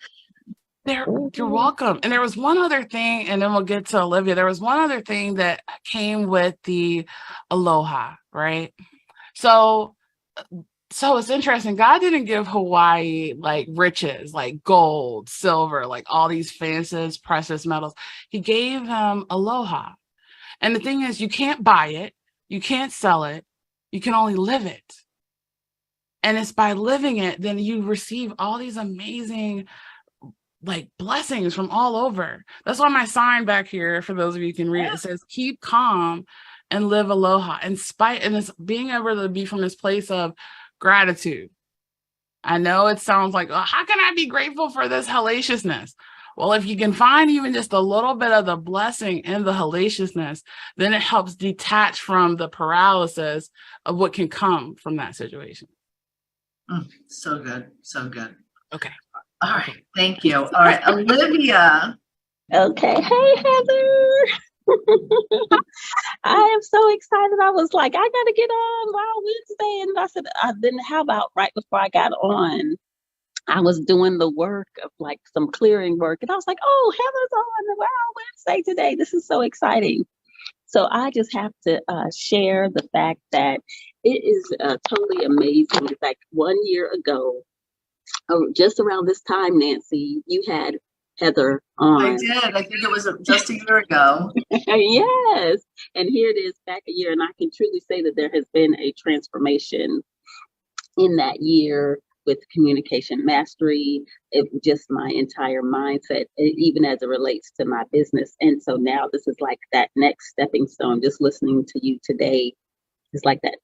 You're welcome. And there was one other thing, and then we'll get to Olivia. There was one other thing that came with the aloha, right? So it's interesting. God didn't give Hawaii like riches, like gold, silver, like all these fancy, precious metals. He gave them aloha. And the thing is, you can't buy it. You can't sell it. You can only live it. And it's by living it, then you receive all these amazing like blessings from all over. That's why my sign back here, for those of you who can read it, says, keep calm and live aloha. And it's being able to be from this place of gratitude. I know it sounds like, oh, how can I be grateful for this hellaciousness? Well, if you can find even just a little bit of the blessing in the hellaciousness, then it helps detach from the paralysis of what can come from that situation. So good. So good. Okay. All right. Thank you. All right. Olivia, Okay. Hey, Heather. I am so excited. I was like, I gotta get on Wow Wednesday. And I said, then how about right before I got on, I was doing the work of like some clearing work. And I was like, oh, Heather's on the Wow Wednesday today. This is so exciting. So I just have to share the fact that it is totally amazing. In fact, 1 year ago, just around this time, Nancy, you had Heather on. I did. I think it was just a year ago. Yes. And here it is back a year. And I can truly say that there has been a transformation in that year with communication mastery, just my entire mindset, even as it relates to my business. And so now this is like that next stepping stone. Just listening to you today is like that.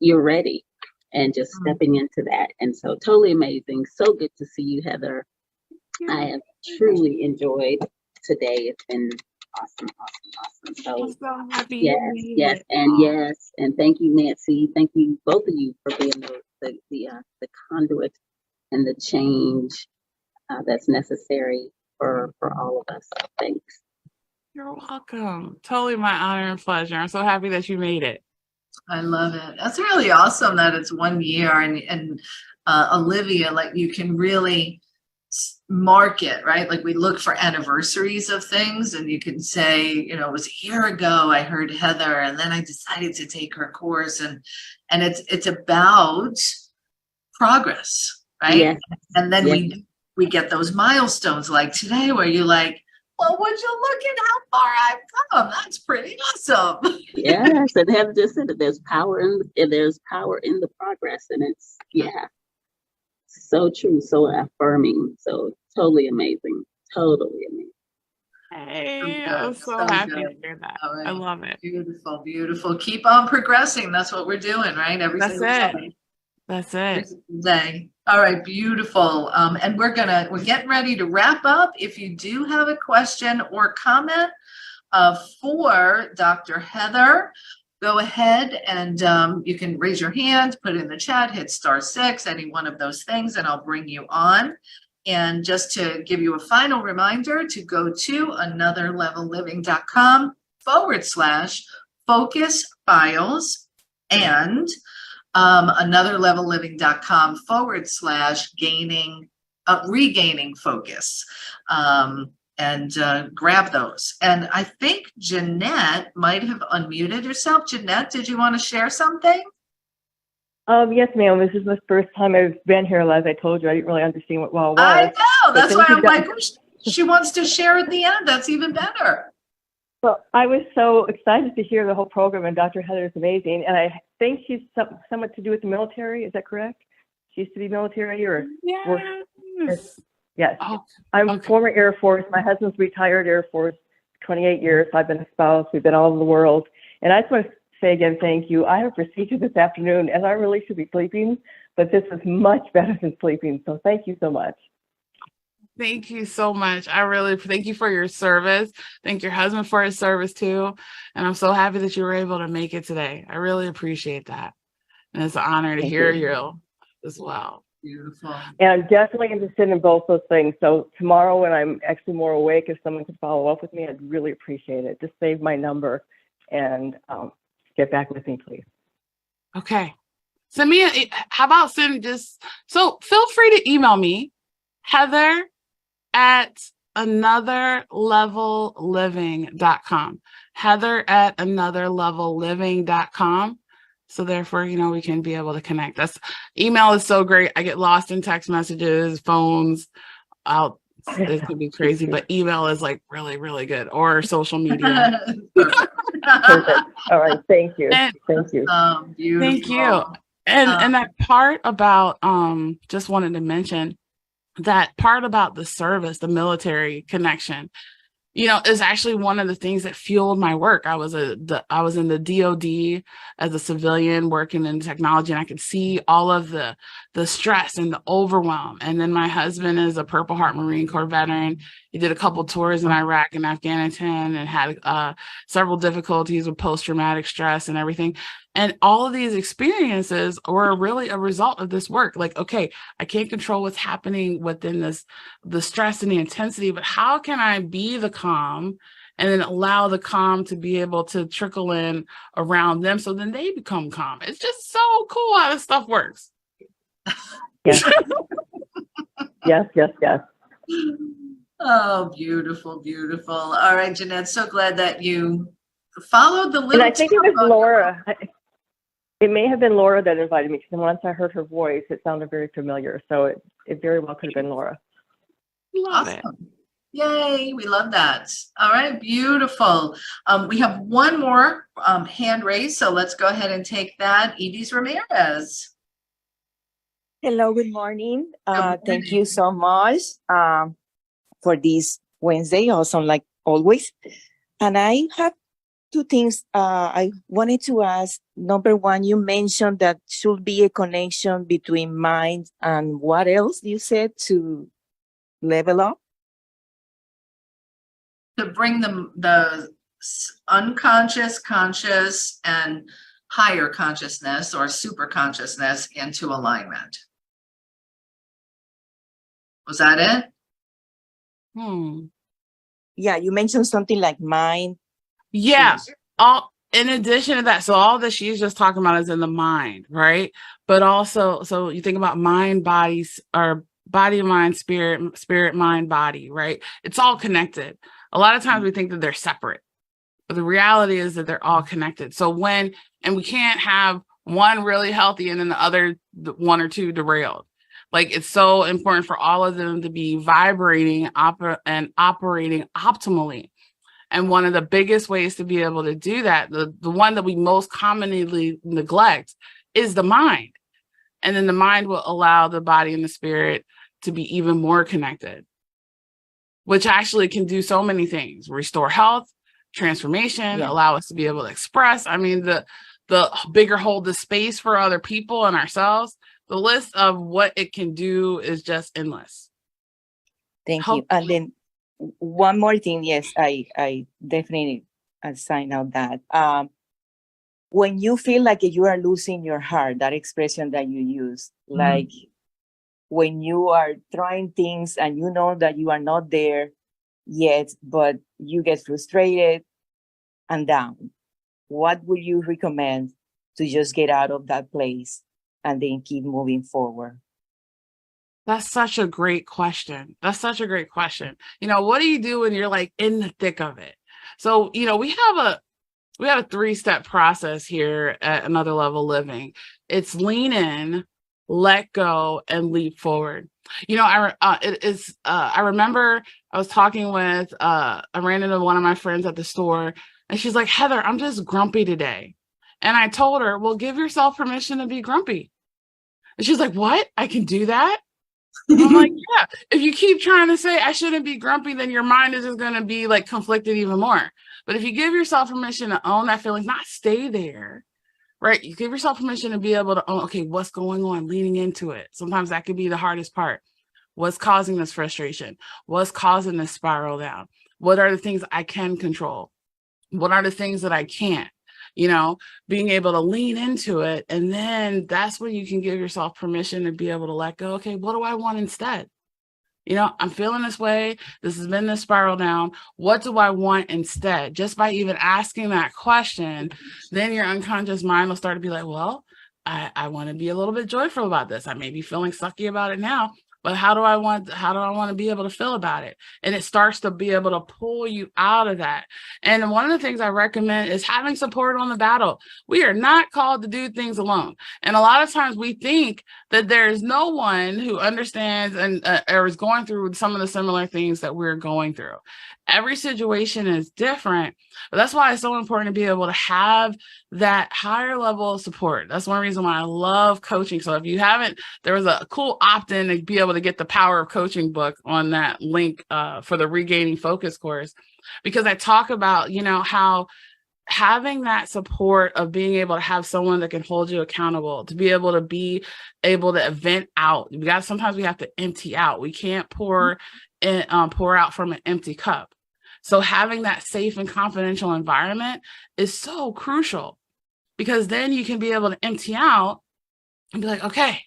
You're ready and just stepping into that. And so totally amazing. So good to see you, Heather. I have truly enjoyed today. It's been awesome. So, I'm so happy. yes, and thank you, Nancy. Thank you, both of you, for being the conduit and the change that's necessary for all of us. Thanks. You're welcome. Totally my honor and pleasure. I'm so happy that you made it. I love it. That's really awesome that it's 1 year and Olivia, like you can really mark it, right? Like we look for anniversaries of things and you can say, you know, it was a year ago I heard Heather and then I decided to take her course and it's about progress, right? Yes. And then we get those milestones like today where you're like, well, would you look at how far I've come? That's pretty awesome. Yes, and Heather just said that there's power in the progress, and it's so true, so affirming, so totally amazing. Hey, I'm so happy to hear that. Right. I love it. Beautiful. Keep on progressing. That's what we're doing, right? That's it. Every day. All right, beautiful. And we're getting ready to wrap up. If you do have a question or comment for Dr. Heather, go ahead and you can raise your hand, put it in the chat, hit *6, any one of those things, and I'll bring you on. And just to give you a final reminder to go to anotherlevelliving.com/focus files and anotherlevelliving.com/regaining focus. And grab those. And I think Jeanette might have unmuted herself. Jeanette, did you want to share something? Yes, ma'am. This is the first time I've been here. As I told you, I didn't really understand what WOW was. I know. That's why I'm like, you. She wants to share at the end. That's even better. Well, I was so excited to hear the whole program, and Dr. Heather is amazing. And I think she's somewhat to do with the military. Is that correct? She used to be military or? Yes. Yes. Oh, I'm former Air Force. My husband's retired Air Force, 28 years. I've been a spouse. We've been all over the world. And I just want to say again, thank you. I have a procedure this afternoon, and I really should be sleeping, but this is much better than sleeping. So thank you so much. Thank you so much. I really thank you for your service. Thank your husband for his service too. And I'm so happy that you were able to make it today. I really appreciate that. And it's an honor to hear you as well. Beautiful. And I'm definitely interested in both those things. So tomorrow when I'm actually more awake, if someone could follow up with me, I'd really appreciate it. Just save my number and get back with me, please. Okay. Send me how about so feel free to email me, Heather at anotherlevelliving.com. Heather at anotherlevelliving.com. So therefore, we can be able to connect. Email is so great. I get lost in text messages, phones. It could be crazy, but email is like really, really good. Or social media. Perfect. All right. Thank you. Thank you. Beautiful. Thank you. And that part about just wanted to mention that part about the service, the military connection, is actually one of the things that fueled my work. I was in the DOD as a civilian working in technology, and I could see all of the stress and the overwhelm. And then my husband is a Purple Heart Marine Corps veteran. He did a couple tours in Iraq and Afghanistan and had several difficulties with post-traumatic stress and everything. And all of these experiences were really a result of this work. Like, okay, I can't control what's happening within the stress and the intensity, but how can I be the calm and then allow the calm to be able to trickle in around them so then they become calm? It's just so cool how this stuff works. Yes. Yes. Oh, beautiful, beautiful. All right, Jeanette, so glad that you followed the And little I think it was Laura. It may have been Laura that invited me, because once I heard her voice, it sounded very familiar. So it very well could have been Laura. Love it. Awesome. Yay, we love that. All right, beautiful. We have one more hand raised, so let's go ahead and take that. Edith Ramirez. Hello, good morning. Good Thank morning. you so much for this Wednesday, awesome like always. And I have two things I wanted to ask. Number one, you mentioned that should be a connection between mind and what else you said to level up? To bring the unconscious, conscious, and higher consciousness or super consciousness into alignment. Was that it? Yeah, you mentioned something like mind. Yeah. All in addition to that, so all that she's just talking about is in the mind, right? But also, so you think about mind, bodies, or body, mind, spirit, spirit, mind, body, right? It's all connected. A lot of times we think that they're separate, but the reality is that they're all connected. So and we can't have one really healthy and then the other one or two derailed. Like, it's so important for all of them to be vibrating and operating optimally. And one of the biggest ways to be able to do that, the one that we most commonly neglect, is the mind. And then the mind will allow the body and the spirit to be even more connected, which actually can do so many things: restore health, transformation, allow us to be able to express. I mean, the bigger hold the space for other people and ourselves. The list of what it can do is just endless. Thank you. And then one more thing. Yes, I definitely sign out that. When you feel like you are losing your heart, that expression that you use, like when you are trying things and you know that you are not there yet, but you get frustrated and down, what would you recommend to just get out of that place and then keep moving forward? That's such a great question. You know, what do you do when you're like in the thick of it? So, you know, we have a 3-step process here at Another Level Living. It's lean in, let go, and leap forward. You know, I remember I was talking with, I ran into one of my friends at the store, and she's like, "Heather, I'm just grumpy today." And I told her, "Well, give yourself permission to be grumpy." And she's like, "What? I can do that?" And I'm like, yeah, if you keep trying to say I shouldn't be grumpy, then your mind is just going to be like conflicted even more. But if you give yourself permission to own that feeling, not stay there, right? You give yourself permission to be able to own, okay, what's going on, leaning into it. Sometimes that could be the hardest part. What's causing this frustration? What's causing this spiral down? What are the things I can control? What are the things that I can't? You know, being able to lean into it. And then that's when you can give yourself permission to be able to let go. Okay, what do I want instead? You know, I'm feeling this way. This has been this spiral down. What do I want instead? Just by even asking that question, then your unconscious mind will start to be like, well, I want to be a little bit joyful about this. I may be feeling sucky about it now, but how do I want to be able to feel about it? And it starts to be able to pull you out of that. And one of the things I recommend is having support on the battle. We are not called to do things alone. And a lot of times we think that there is no one who understands and or is going through some of the similar things that we're going through. Every situation is different, but that's why it's so important to be able to have that higher level of support. That's one reason why I love coaching. So if you haven't, there was a cool opt-in to be able to get the Power of Coaching book on that link for the Regaining Focus course, because I talk about, you know, how having that support of being able to have someone that can hold you accountable, to be able to vent out. Sometimes we have to empty out. We can't pour out from an empty cup. So having that safe and confidential environment is so crucial, because then you can be able to empty out and be like, okay,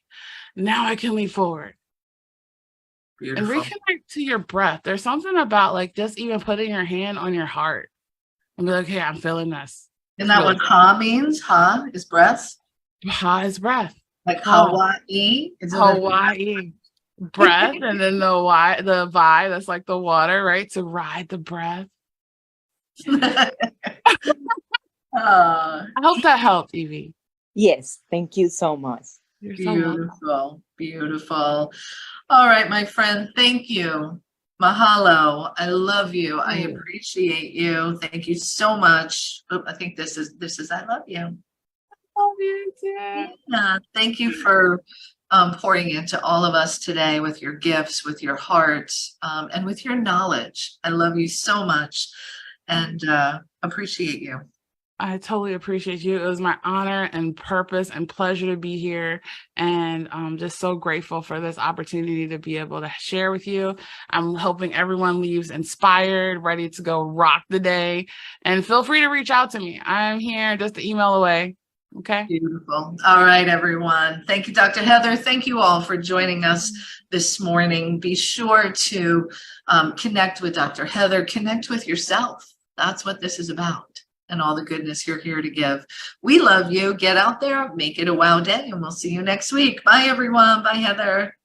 now I can lean forward. Beautiful. And reconnect to your breath. There's something about like just even putting your hand on your heart and be like, okay, I'm feeling this. Isn't that what ha means? Ha is breath? Ha is breath. Like Hawaii? Hawaii. Breath. And then the vi, that's like the water, right? To ride the breath. I hope that helped, Evie. Yes, thank you so much. You're beautiful, beautiful. All right, my friend, thank you. Mahalo. I love you. I appreciate you. Thank you so much. Oh, I think this is I love you. I love you too. Yeah, thank you for pouring into all of us today with your gifts, with your heart, and with your knowledge. I love you so much and appreciate you. I totally appreciate you. It was my honor and purpose and pleasure to be here. And I'm just so grateful for this opportunity to be able to share with you. I'm hoping everyone leaves inspired, ready to go rock the day. And feel free to reach out to me. I'm here just an email away. Okay. Beautiful. All right, everyone. Thank you, Dr. Heather. Thank you all for joining us this morning. Be sure to connect with Dr. Heather. Connect with yourself. That's what this is about. And all the goodness you're here to give. We love you. Get out there, make it a wow day, and we'll see you next week. Bye, everyone. Bye, Heather.